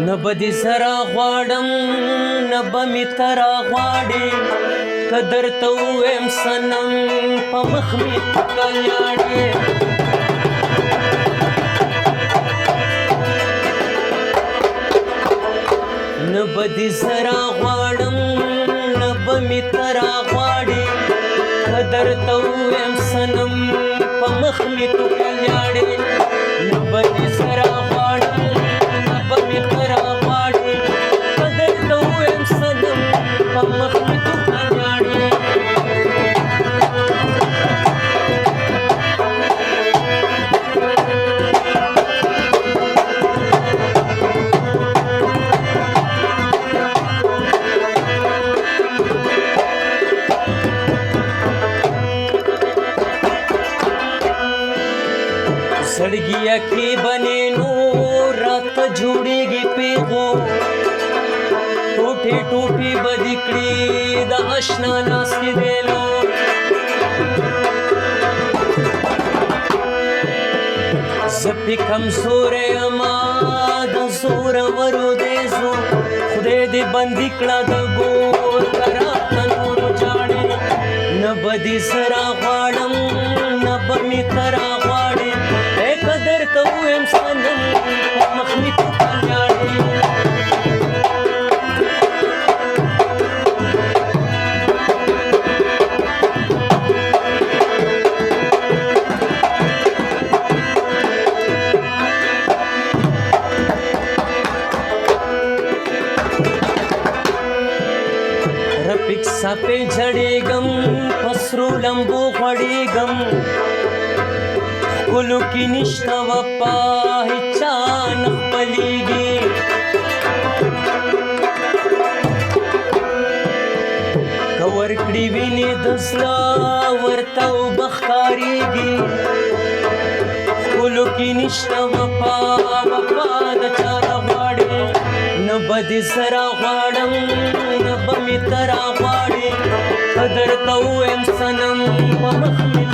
نه به دې سره غواړم نه به مې ته راغواړې که درته ووایم صنم په مخ مې کلیاړې نه به دې سره غواړم نه به مې ته راغواړې که درته ووایم صنم په مخ مې کلیاړې نه به دې سره غواړم نه به مې ته راغواړې که درته ووایم صنم په مخ مې کلیاړې زړګیا کې بنې نو راته جوړېږي پیغو ټوټې ټوټې به دې کړي د اشنا ناستې دیلو زه پې کمزوری یما د زورورو دیزو خدای دې بندي کړه د ګور که راته نورو جاړې نه به دې زه راغواړم نه به مې ته راغواړې که درته ووایم صنم په مخ مې کلیاړې رپک سپې جړېږم په سرو لمبو غوړېږم ښکلو کې نشته وفا هېچا نه خپلېږي که ورکړي وینې د زړه ورته اوبه ښکارېږي ښکلو کې نشته وفا د چا راغواړې نه به دې زه راغواړم نه به مې ته راغواړې که درته ووایم صنم په مخ مې